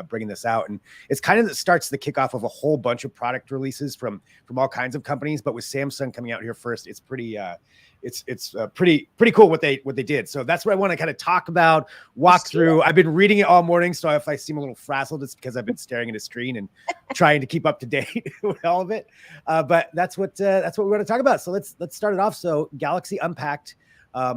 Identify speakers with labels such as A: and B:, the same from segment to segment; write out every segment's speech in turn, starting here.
A: bringing this out, and it's kind of that starts the kickoff of a whole bunch of product releases from all kinds of companies. But with Samsung coming out here first, it's pretty pretty cool what they did. So that's what I want to kind of talk about, walk through. I've been reading it all morning, so if I seem a little frazzled, it's because I've been staring at a screen and trying to keep up to date with all of it. But that's what we want to talk about. So let's start it off. So Galaxy Unpacked.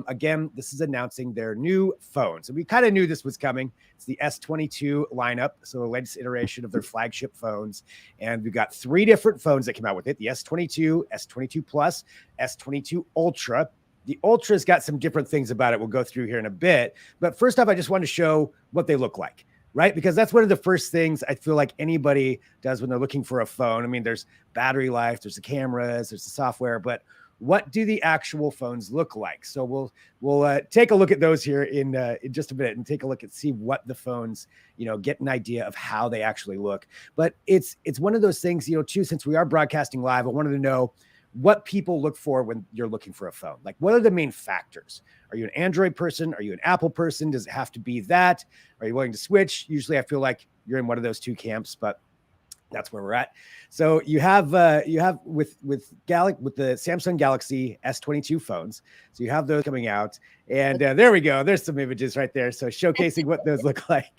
A: Again, this is announcing their new phones. And we kind of knew this was coming. It's the S22 lineup, so the latest iteration of their flagship phones. And we've got 3 different phones that came out with it: the S22, S22 Plus, S22 Ultra. The Ultra's got some different things about it we'll go through here in a bit. But first off, I just want to show what they look like, right? Because that's one of the first things I feel like anybody does when they're looking for a phone. I mean, there's battery life, there's the cameras, there's the software, but what do the actual phones look like? So we'll take a look at those here in just a bit and take a look and see what the phones, get an idea of how they actually look. But it's one of those things, too, since we are broadcasting live, I wanted to know what people look for when you're looking for a phone. Like, what are the main factors? Are you an Android person? Are you an Apple person? Does it have to be that? Are you willing to switch? Usually I feel like you're in one of those 2 camps, but that's where we're at. So you have with the Samsung Galaxy S22 phones. So you have those coming out, and there we go. There's some images right there. So showcasing what those look like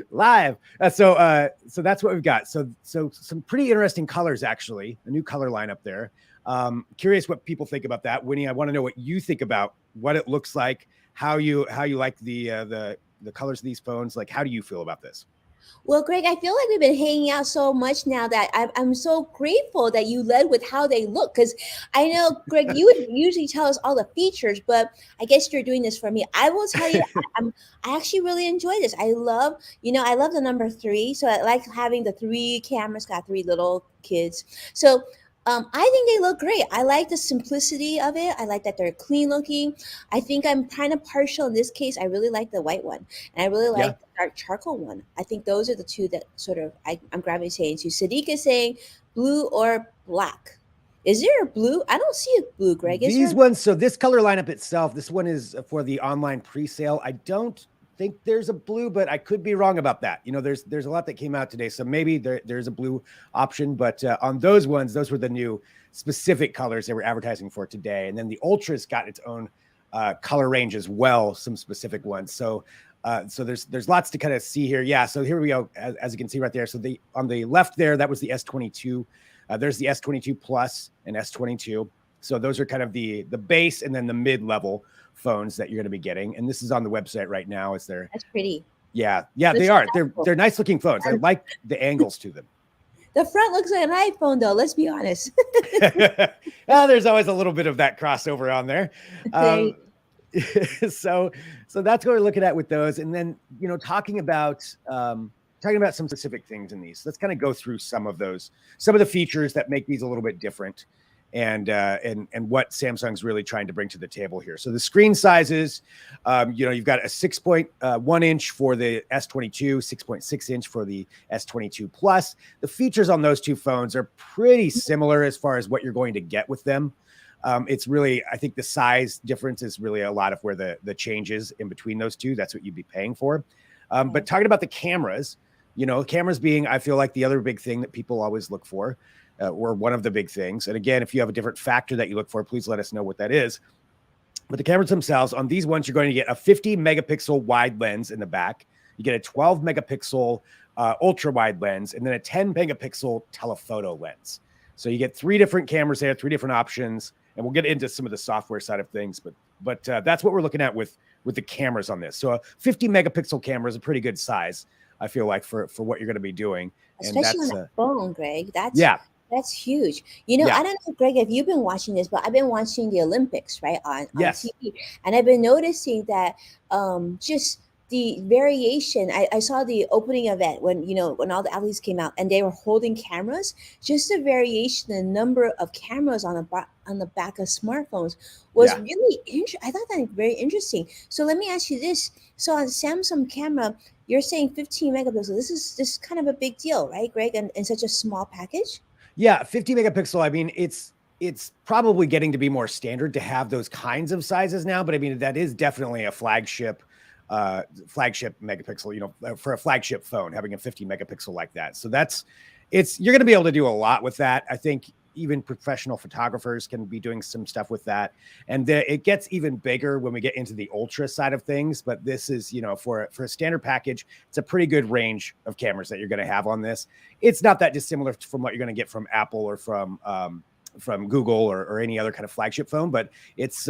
A: live. So that's what we've got. So some pretty interesting colors, actually, a new color lineup there. Curious what people think about that. Winnie, I want to know what you think about what it looks like, how you like the colors of these phones. Like, how do you feel about this?
B: Well, Greg, I feel like we've been hanging out so much now that I'm so grateful that you led with how they look. Because I know, Greg, you would usually tell us all the features, but I guess you're doing this for me. I will tell you, I actually really enjoy this. I love the number 3. So I like having the 3 cameras, got 3 little kids. So I think they look great. I like the simplicity of it. I like that they're clean looking. I think I'm kind of partial in this case. I really like the white one, and I really like the dark charcoal one. I think those are the 2 that sort of I'm gravitating to. Sadiq is saying blue or black. Is there a blue? I don't see a blue, Greg.
A: These ones, so this color lineup itself, this one is for the online pre-sale. I don't think there's a blue, but I could be wrong about that. There's a lot that came out today, so maybe there's a blue option, but on those ones, those were the new specific colors they were advertising for today. And then the Ultra's got its own color range as well, some specific ones. So there's lots to kind of see here. Yeah, so here we go, as you can see right there. So on the left there, that was the S22. There's the S22 Plus and S22. So those are kind of the base and then the mid-level phones that you're going to be getting. And this is on the website right now. That's
B: pretty.
A: Yeah, they are. They're nice looking phones. I like the angles to them.
B: The front looks like an iPhone, though. Let's be honest.
A: Well, there's always a little bit of that crossover on there. So that's what we're looking at with those. And then, talking about some specific things in these. Let's kind of go through some of the features that make these a little bit different, and what Samsung's really trying to bring to the table here. So the screen sizes, you've got a 6.1 inch for the S22, 6.6 inch for the S22 Plus. The features on those 2 phones are pretty similar as far as what you're going to get with them. It's really, I think the size difference is really a lot of where the changes in between those 2. That's what you'd be paying for. But talking about the cameras, cameras being, I feel like, the other big thing that people always look for, or one of the big things. And again, if you have a different factor that you look for, please let us know what that is. But the cameras themselves, on these ones, you're going to get a 50 megapixel wide lens in the back. You get a 12 megapixel ultra wide lens, and then a 10 megapixel telephoto lens. So you get 3 different cameras there, 3 different options. And we'll get into some of the software side of things, but that's what we're looking at with the cameras on this. So a 50 megapixel camera is a pretty good size, I feel like, for what you're going to be doing.
B: Especially on a phone, Greg. That's huge. I don't know, Greg, if you've been watching this, but I've been watching the Olympics, right, on TV. And I've been noticing that just the variation. I saw the opening event when all the athletes came out and they were holding cameras. Just the variation, the number of cameras on the back of smartphones was really interesting. I thought that very interesting. So let me ask you this. So on Samsung camera, you're saying 15 megapixels. This is kind of a big deal, right, Greg? And in such a small package?
A: Yeah, 50 megapixel. I mean, it's probably getting to be more standard to have those kinds of sizes now, but I mean, that is definitely a flagship flagship megapixel, for a flagship phone, having a 50 megapixel like that. So you're going to be able to do a lot with that. I think even professional photographers can be doing some stuff with that. And it gets even bigger when we get into the ultra side of things. But this is, for a standard package, it's a pretty good range of cameras that you're going to have on this. It's not that dissimilar from what you're going to get from Apple or from Google or any other kind of flagship phone. But it's,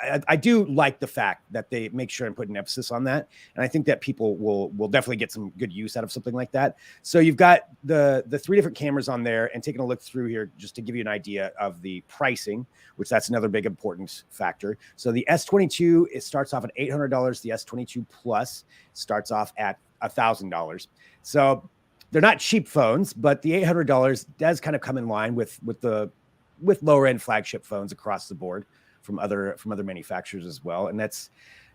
A: I do like the fact that they make sure and put an emphasis on that. And I think that people will definitely get some good use out of something like that. So you've got the 3 different cameras on there, and taking a look through here just to give you an idea of the pricing, which that's another big important factor. So the S22, it starts off at $800. The S22 Plus starts off at $1,000. So they're not cheap phones, but the $800 does kind of come in line with lower end flagship phones across the board from other manufacturers as well. And that's,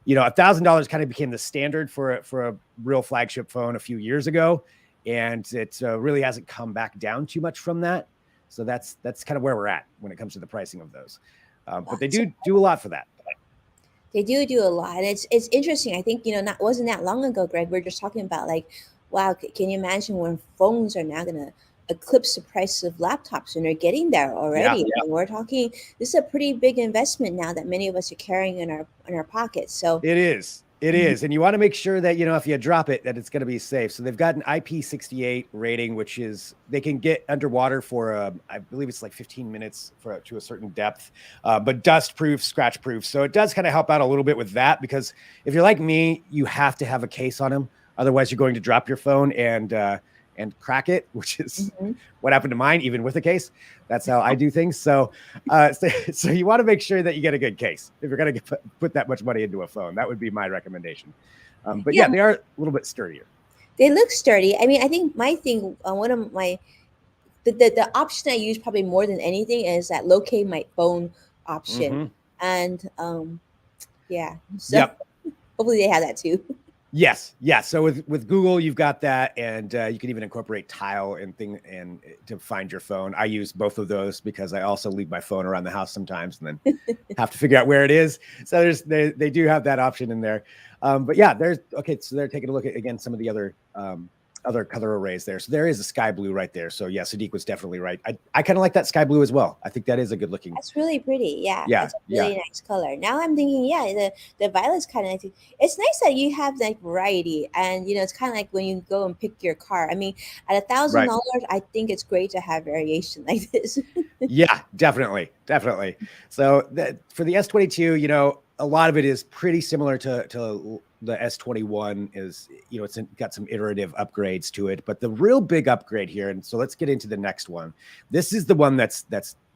A: $1,000 kind of became the standard for a real flagship phone a few years ago. And it really hasn't come back down too much from that. So that's kind of where we're at when it comes to the pricing of those. But they do a lot for that.
B: They do a lot. And it's interesting. I think, wasn't that long ago, Greg, we were just talking about like, wow, can you imagine when phones are now going to eclipse the price of laptops, and they're getting there already.
A: Yeah.
B: And we're talking, this is a pretty big investment now that many of us are carrying in our pockets. So
A: it is. And you want to make sure that, if you drop it, that it's going to be safe. So they've got an IP68 rating, which is they can get underwater for, I believe it's like 15 minutes to a certain depth, but dust proof, scratch proof. So it does kind of help out a little bit with that, because if you're like me, you have to have a case on them. Otherwise you're going to drop your phone and crack it, which is what happened to mine, even with a case. That's how I do things. So you want to make sure that you get a good case if you're going to put that much money into a phone. That would be my recommendation. But yeah, they are a little bit sturdier.
B: They look sturdy. I mean, I think my thing, one of my, the option I use probably more than anything is that locate my phone option. And yeah, so hopefully they have that too.
A: Yes. Yeah. So with Google, you've got that, and you can even incorporate Tile and to find your phone. I use both of those because I also leave my phone around the house sometimes and then have to figure out where it is. So they do have that option in there. But yeah, so they're taking a look at, again, some of the other color arrays there. So there is a sky blue right there. So yeah, Sadiq was definitely right. I kind of like that sky blue as well. I think that is a good looking.
B: That's really pretty. Yeah.
A: Yeah.
B: It's a really nice color. Now I'm thinking, the violet's kind of nice. It's nice that you have like variety, and it's kind of like when you go and pick your car. I mean, at $1,000, I think it's great to have variation like this.
A: Yeah, definitely. So for the S22, a lot of it is pretty similar to the S21 is, it's got some iterative upgrades to it, but the real big upgrade here. And so let's get into the next one. This is the one that's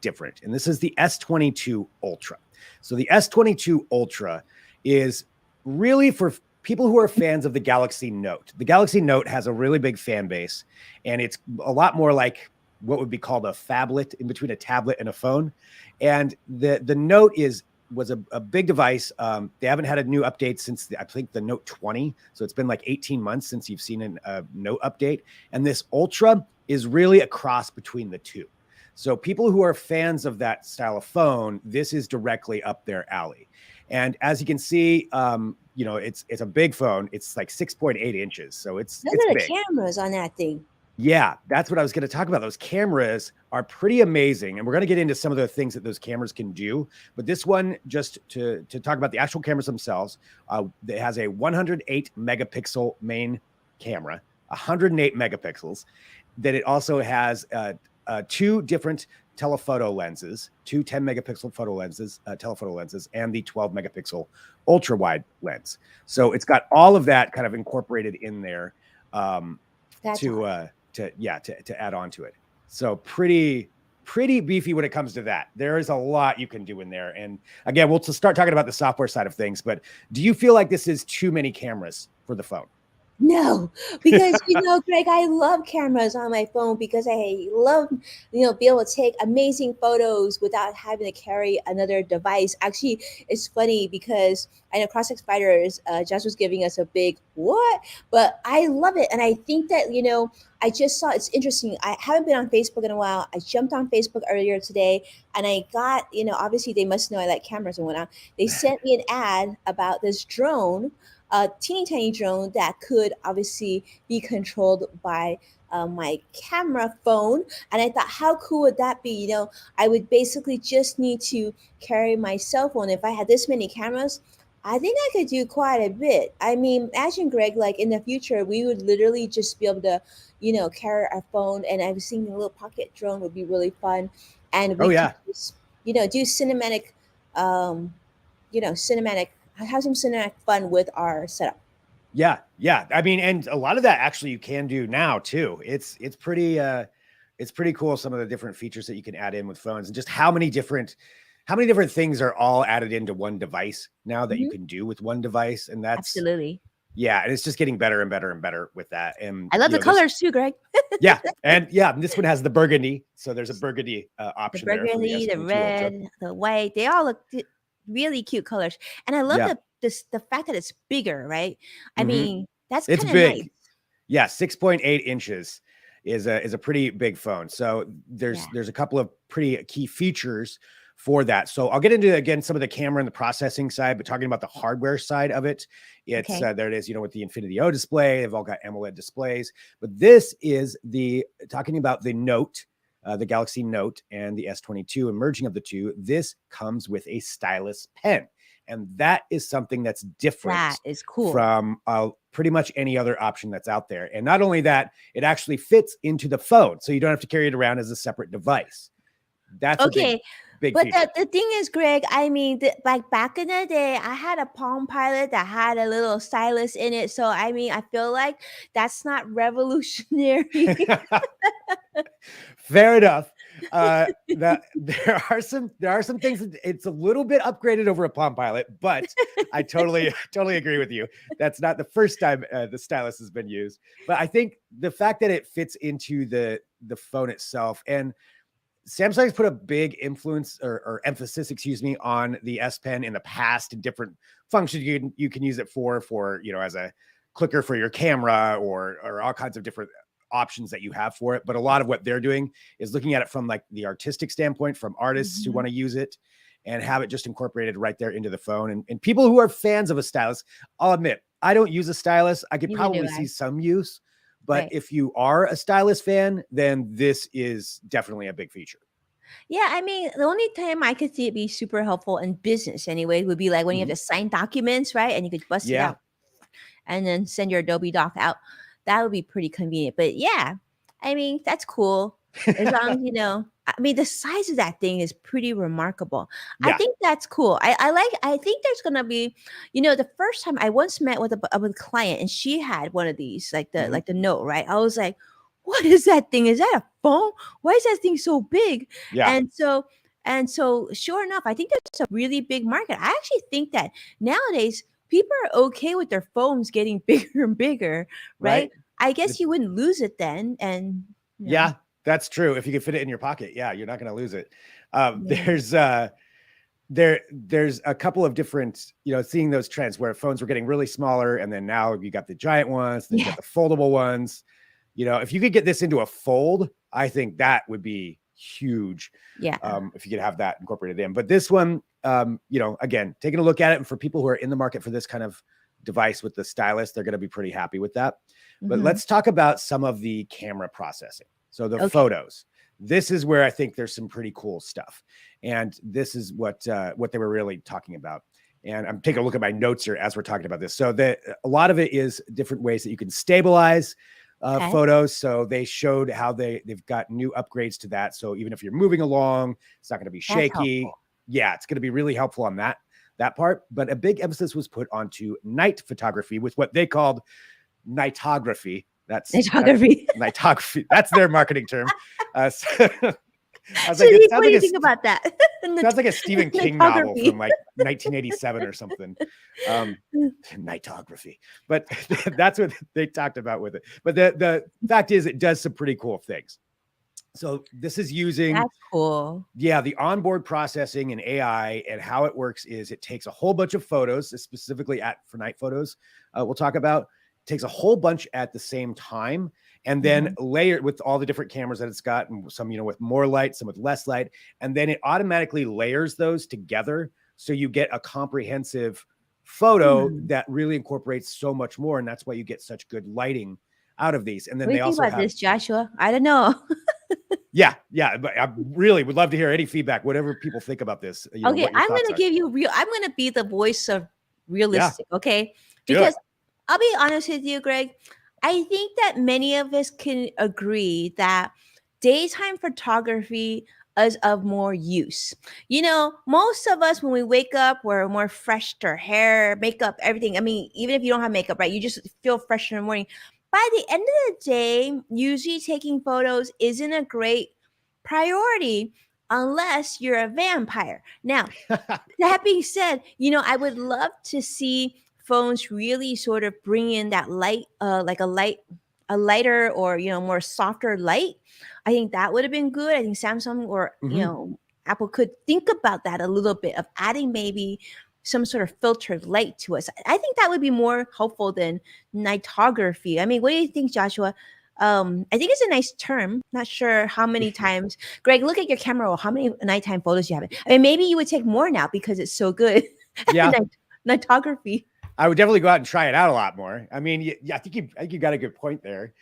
A: different. And this is the S22 Ultra. So the S22 Ultra is really for people who are fans of the Galaxy Note. The Galaxy Note has a really big fan base, and it's a lot more like what would be called a phablet, in between a tablet and a phone. And the Note was a big device. They haven't had a new update since I think the Note 20. So it's been like 18 months since you've seen a Note update. And this Ultra is really a cross between the two. So people who are fans of that style of phone, this is directly up their alley. And as you can see, it's a big phone. It's like 6.8 inches. So it's
B: Look at
A: big.
B: The cameras on that thing.
A: Yeah, that's what I was going to talk about. Those cameras are pretty amazing. And we're going to get into some of the things that those cameras can do. But this one, just to talk about the actual cameras themselves, it has a 108 megapixel main camera, 108 megapixels. That it also has 2 different telephoto lenses, 2 10 megapixel photo lenses, telephoto lenses, and the 12 megapixel ultra wide lens. So it's got all of that kind of incorporated in there. To add on to it. So pretty beefy when it comes to that. There is a lot you can do in there. And again, we'll start talking about the software side of things, but do you feel like this is too many cameras for the phone?
B: No, because Greg, I love cameras on my phone because I love, be able to take amazing photos without having to carry another device. Actually, it's funny because I know CrossFit Fighters, Josh was giving us a big what, but I love it. And I think that, I just saw, it's interesting. I haven't been on Facebook in a while. I jumped on Facebook earlier today, and I got, obviously they must know I like cameras and whatnot. They sent me an ad about this drone a teeny tiny drone that could obviously be controlled by my camera phone. And I thought, how cool would that be? I would basically just need to carry my cell phone. If I had this many cameras, I think I could do quite a bit. I mean, imagine, Greg, like in the future, we would literally just be able to, carry our phone. And I was thinking a little pocket drone would be really fun. And
A: Oh
B: we could
A: yeah.
B: just, do cinematic, um, cinematic, have some cinematic fun with our setup.
A: Yeah. Yeah. I mean, and a lot of that actually you can do now too. It's pretty cool. Some of the different features that you can add in with phones and just how many different things are all added into one device now that you
B: Mhm.
A: can do with one device. And that's,
B: Absolutely.
A: yeah. And it's just getting better and better and better with that. And,
B: I love the
A: this,
B: colors too, Greg.
A: yeah. And yeah, this one has the burgundy. So there's a burgundy
B: The
A: option there for the
B: burgundy, the
A: S22 Ultra.
B: red, the white, they all look really cute colors. And I love
A: Yeah.
B: the fact that it's bigger, right? I
A: Hmm.
B: mean, that's
A: It's
B: kind of nice.
A: big. Yeah, 6.8 inches is a pretty big phone. So
B: Yeah.
A: there's a couple of pretty key features for that. So I'll get into again some of the camera and the processing side, but talking about the hardware side of it, it's
B: Okay.
A: there it is. With the Infinity O display, they've all got AMOLED displays. But this is talking about the Note. The Galaxy Note and the S22, emerging of the two. This comes with a stylus pen. And that is something that's different
B: That is cool.
A: from pretty much any other option that's out there. And not only that, it actually fits into the phone. So you don't have to carry it around as a separate device. That's a
B: Okay.
A: big
B: But
A: feature.
B: the thing is, Greg, I mean, like back in the day, I had a Palm Pilot that had a little stylus in it. So, I mean, I feel like that's not revolutionary.
A: Fair enough. That there are some things that it's a little bit upgraded over a Palm Pilot, but I totally agree with you. That's not the first time the stylus has been used. But I think the fact that it fits into the phone itself, and Samsung's put a big influence or emphasis, excuse me, on the S Pen in the past and different functions you can use it for as a clicker for your camera or all kinds of different options that you have for it. But a lot of what they're doing is looking at it from like the artistic standpoint, from artists who
B: Mhm.
A: want to use it and have it just incorporated right there into the phone. And people who are fans of a stylus, I'll admit, I don't use a stylus. I could
B: Neither do
A: probably
B: I.
A: see some use, but
B: Right.
A: if you are a stylus fan, then this is definitely a big feature.
B: Yeah, I mean, the only time I could see it be super helpful in business anyway would be like when you have
A: Mhm.
B: to sign documents, right? And you could bust it
A: Yeah.
B: out and then send your Adobe doc out. That would be pretty convenient. But yeah, I mean, that's cool. As long as I mean, the size of that thing is pretty remarkable. I
A: Yeah.
B: think that's cool. I think there's gonna be, the first time I once met with a client and she had one of these, like the
A: Mhm.
B: like the Note, right? I was like, what is that thing? Is that a phone? Why is that thing so big?
A: Yeah.
B: And so sure enough, I think there's a really big market. I actually think that nowadays people are okay with their phones getting bigger and bigger, right?
A: Right.
B: I guess
A: It-
B: you wouldn't lose it then. And
A: yeah, that's true. If you can fit it in your pocket, yeah, you're not going to lose it.
B: yeah.
A: There's a couple of different, seeing those trends where phones were getting really smaller, and then now you got the giant ones, then you
B: Yeah.
A: got the foldable ones. If you could get this into a fold, I think that would be huge.
B: Yeah.
A: If you could have that incorporated in. But this one, again, taking a look at it, and for people who are in the market for this kind of device with the stylus, they're going to be pretty happy with that. But
B: Mhm.
A: let's talk about some of the camera processing. So the
B: Okay.
A: photos. This is where I think there's some pretty cool stuff. And this is what they were really talking about. And I'm taking a look at my notes here as we're talking about this. So a lot of it is different ways that you can stabilize
B: Okay.
A: photos. So they showed how they've got new upgrades to that. So even if you're moving along, it's not going to be
B: That's
A: shaky.
B: helpful.
A: Yeah, it's going to be really helpful on that part. But a big emphasis was put onto night photography with what they called nightography. That's
B: Photography.
A: nightography. That's their marketing term. So, I was
B: So
A: like, it
B: what
A: sounds
B: do
A: like
B: you think about that?
A: sounds like a Stephen King novel
B: Nightography.
A: from like 1987 or something. Nightography. But that's what they talked about with it. But the fact is, it does some pretty cool things. So this is using
B: That's cool.
A: the onboard processing and AI, and how it works is it takes a whole bunch of photos, specifically for night photos. We'll talk about takes a whole bunch at the same time, and then layer with all the different cameras that it's got, and some with more light, some with less light, and then it automatically layers those together, so you get a comprehensive photo that really incorporates so much more. And that's why you get such good lighting out of these. And then
B: What do
A: they
B: you think
A: also
B: about
A: have
B: this, Joshua? I don't know.
A: yeah, but I really would love to hear any feedback, whatever people think about this. You know,
B: Okay,
A: what your
B: I'm
A: thoughts
B: gonna
A: are.
B: give you real. I'm gonna be the voice of
A: Yeah,
B: realistic. Okay,
A: do it.
B: because I'll be honest with you, Greg. I think that many of us can agree that daytime photography is of more use. You know, most of us when we wake up, we're more fresh to our hair, makeup, everything. I mean, even if you don't have makeup, right? You just feel fresh in the morning. By the end of the day, usually taking photos isn't a great priority unless you're a vampire. Now, that being said, you know, I would love to see phones really sort of bring in that light, like a lighter or, you know, more softer light. I think that would have been good. I think Samsung or, you
A: Mhm.
B: know, Apple could think about that a little bit of adding maybe some sort of filtered light to us. I think that would be more helpful than nightography. I mean, what do you think, Joshua? I think it's a nice term. Not sure how many times. Greg, look at your camera roll. How many nighttime photos you have? I mean, maybe you would take more now because it's so good at
A: Yeah,
B: nightography.
A: I would definitely go out and try it out a lot more. I mean, yeah, I think you got a good point there.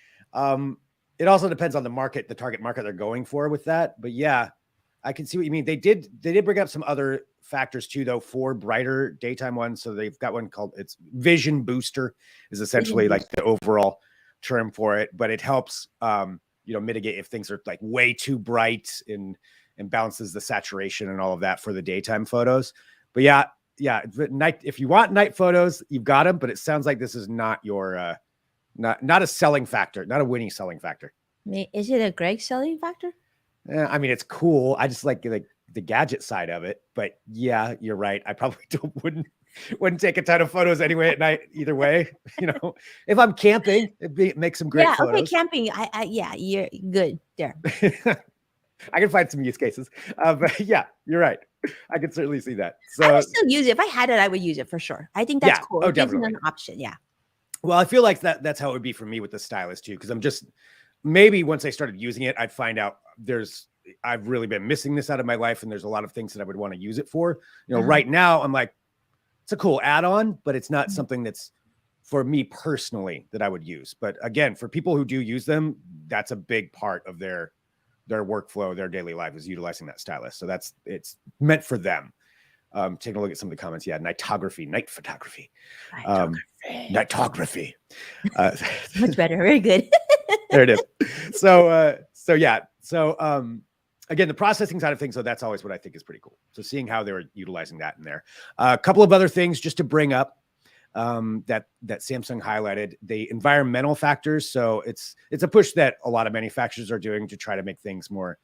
A: It also depends on the market, the target market they're going for with that. But yeah, I can see what you mean. They did bring up some other factors too, though, for brighter daytime ones. So they've got one called it's Vision Booster is essentially like the overall term for it, but it helps you know, mitigate if things are like way too bright and balances the saturation and all of that for the daytime photos. But yeah, night, if you want night photos, you've got them, but it sounds like this is not your not a selling factor, not a Winnie selling factor.
B: Is it a Greg selling factor?
A: I mean, it's cool. I just like the gadget side of it. But yeah, you're right. I probably wouldn't take a ton of photos anyway at night either way. You know, if I'm camping, make some great photos.
B: Okay, camping. Yeah, you're good there.
A: I can find some use cases. But yeah, you're right. I can certainly see that. So
B: I would still use it. If I had it, I would use it for sure. I think that's cool.
A: Oh,
B: It gives me
A: definitely
B: an option. Yeah.
A: Well, I feel like that's how it would be for me with the stylus too, because I'm just maybe once I started using it, I'd find out I've really been missing this out of my life, and there's a lot of things that I would want to use it for. You know, right now I'm like, it's a cool add-on, but it's not something that's for me personally that I would use. But again, for people who do use them, that's a big part of their workflow, their daily life is utilizing that stylus. So it's meant for them. Taking a look at some of the comments. Yeah, night photography. Nightography.
B: Much better. Very good.
A: There it is. So yeah. So again, the processing side of things, so that's always what I think is pretty cool. So seeing how they were utilizing that in there. A couple of other things just to bring up that Samsung highlighted, the environmental factors. So it's a push that a lot of manufacturers are doing to try to make things more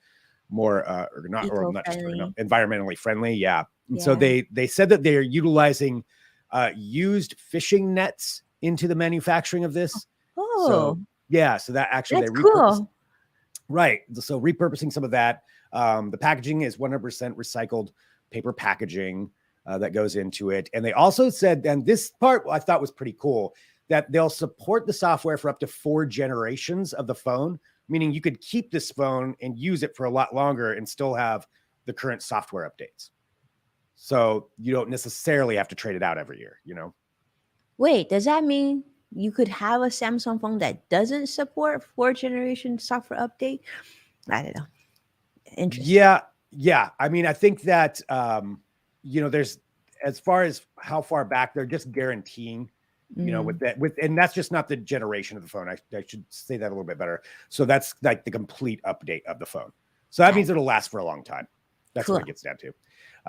A: environmentally friendly. Yeah. And so they said that they're utilizing used fishing nets into the manufacturing of this.
B: Oh,
A: so yeah. So that actually
B: that's cool.
A: Right. So repurposing some of that. The packaging is 100% recycled paper packaging that goes into it. And they also said, and this part I thought was pretty cool, that they'll support the software for up to 4 generations of the phone, meaning you could keep this phone and use it for a lot longer and still have the current software updates. So you don't necessarily have to trade it out every year, you know?
B: Wait, does that mean you could have a Samsung phone that doesn't support 4th generation software update? I don't know. Interesting.
A: Yeah. I mean, I think that, you know, there's, as far as how far back, they're just guaranteeing, you know, and that's just not the generation of the phone. I should say that a little bit better. So that's like the complete update of the phone. So that means it'll last for a long time. That's what it gets down to.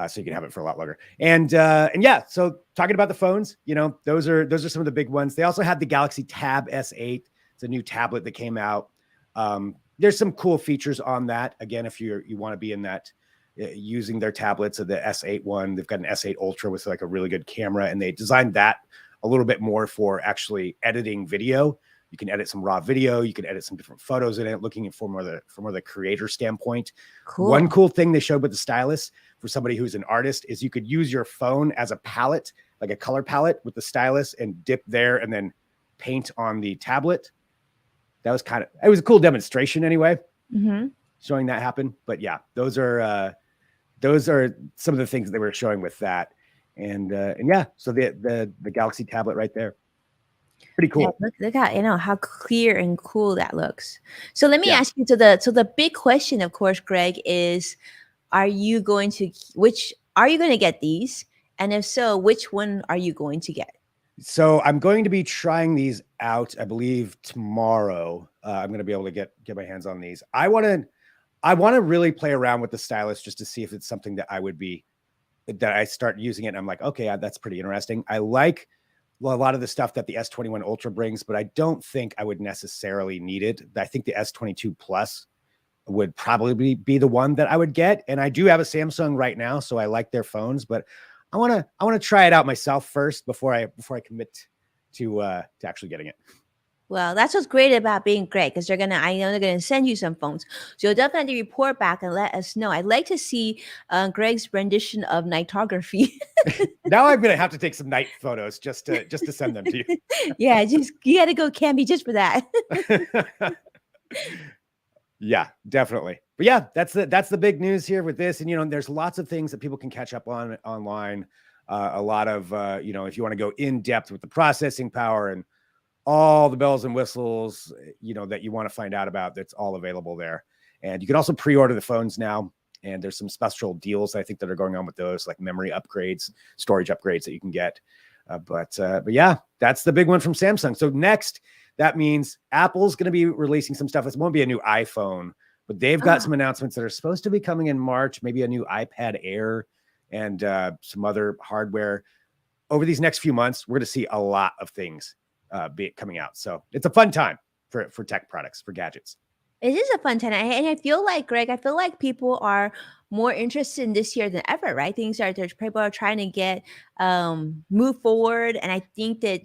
A: So you can have it for a lot longer. And yeah, so talking about the phones, you know, those are some of the big ones. They also had the Galaxy Tab S8. It's a new tablet that came out. There's some cool features on that. Again, if you want to be in that, using their tablets of the S8 one, they've got an S8 Ultra with like a really good camera, and they designed that a little bit more for actually editing video. You can edit some raw video. You can edit some different photos in it, looking at from more the creator standpoint. Cool. One cool thing they showed with the stylus for somebody who's an artist is you could use your phone as a palette, like a color palette with the stylus, and dip there and then paint on the tablet. That was it was a cool demonstration anyway, showing that happen. But yeah, those are some of the things they were showing with that. And yeah, so the Galaxy tablet right there, pretty
B: Yeah,
A: cool.
B: look how how clear and cool that looks. So let me
A: Yeah.
B: ask you to the big question, of course, Greg, is are you going to which are you going to get these? And if so, which one are you going to get?
A: So I'm going to be trying these out, I believe tomorrow. I'm going to be able to get my hands on these. I want to really play around with the stylus just to see if it's something that that I start using it and I'm like, okay, that's pretty interesting. I like a lot of the stuff that the S21 Ultra brings, but I don't think I would necessarily need it. I think the S22 Plus would probably be the one that I would get. And I do have a Samsung right now, so I like their phones, but I want to try it out myself first before I commit to actually getting it.
B: Well, that's what's great about being great because I know they're gonna send you some phones. So you'll definitely report back and let us know. I'd like to see Greg's rendition of nightography.
A: Now I'm gonna have to take some night photos just to send them to you.
B: Yeah, just you got to go Canby just for that.
A: Yeah, definitely. But yeah, that's the big news here with this. And there's lots of things that people can catch up on online. A lot of if you want to go in depth with the processing power and all the bells and whistles, that you want to find out about, that's all available there. And you can also pre-order the phones now. And there's some special deals I think that are going on with those, like memory upgrades, storage upgrades that you can get. But yeah, that's the big one from Samsung. So next, that means Apple's going to be releasing some stuff. It won't be a new iPhone, but they've got some announcements that are supposed to be coming in March, maybe a new iPad Air and some other hardware. Over these next few months, we're going to see a lot of things coming out. So it's a fun time for tech products, for gadgets.
B: It is a fun time, and I feel like Greg. I feel like people are more interested in this year than ever, right? People are trying to get move forward, and I think that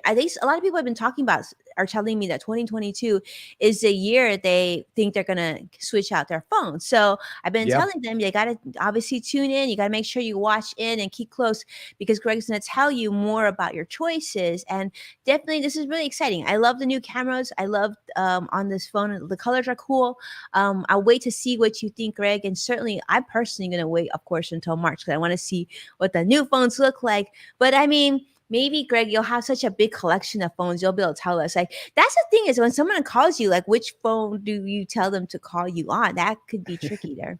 B: I think a lot of people have been talking about are telling me that 2022 is the year they think they're gonna switch out their phones. So I've been telling them they gotta obviously tune in. You gotta make sure you watch in and keep close because Greg's gonna tell you more about your choices. And definitely, this is really exciting. I love the new cameras. I love on this phone. The colors are cool. I'll wait to see what you think, Greg. And certainly, I'm personally going to wait, of course, until March because I want to see what the new phones look like. But I mean, maybe, Greg, you'll have such a big collection of phones. You'll be able to tell us. Like, that's the thing is when someone calls you, like, which phone do you tell them to call you on? That could be tricky there.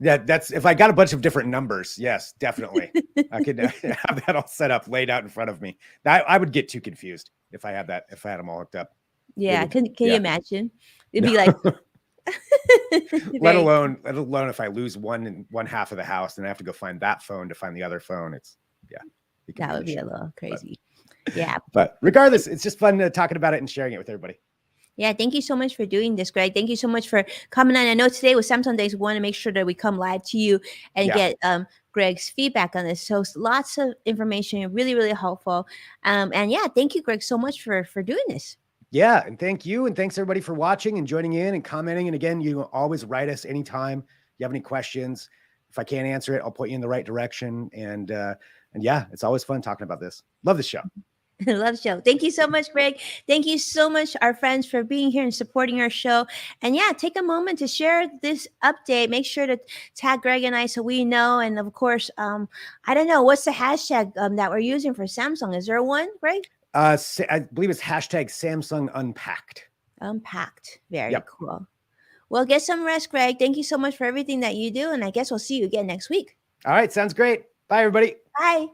A: Yeah, that's if I got a bunch of different numbers. Yes, definitely. I could have that all set up, laid out in front of me. I would get too confused if I had them all hooked up.
B: Yeah, can you imagine? It'd be like
A: let alone if I lose one half of the house and I have to go find that phone to find the other phone.
B: That would be a little crazy.
A: But regardless, it's just fun talking about it and sharing it with everybody.
B: Yeah, thank you so much for doing this, Greg. Thank you so much for coming on. I know today was Samsung Days. We want to make sure that we come live to you and get Greg's feedback on this. So lots of information, really, really helpful. And yeah, thank you, Greg, so much for doing this.
A: Yeah, and thank you. And thanks everybody for watching and joining in and commenting. And again, you always write us anytime you have any questions. If I can't answer it, I'll point you in the right direction. And yeah, it's always fun talking about this. Love the show.
B: Love the show. Thank you so much, Greg. Thank you so much, our friends, for being here and supporting our show. And yeah, take a moment to share this update. Make sure to tag Greg and I so we know. And of course, I don't know, what's the hashtag that we're using for Samsung? Is there one, Greg?
A: I believe it's hashtag Samsung Unpacked.
B: Unpacked. Very cool. Well, get some rest, Greg. Thank you so much for everything that you do. And I guess we'll see you again next week.
A: All right. Sounds great. Bye, everybody.
B: Bye.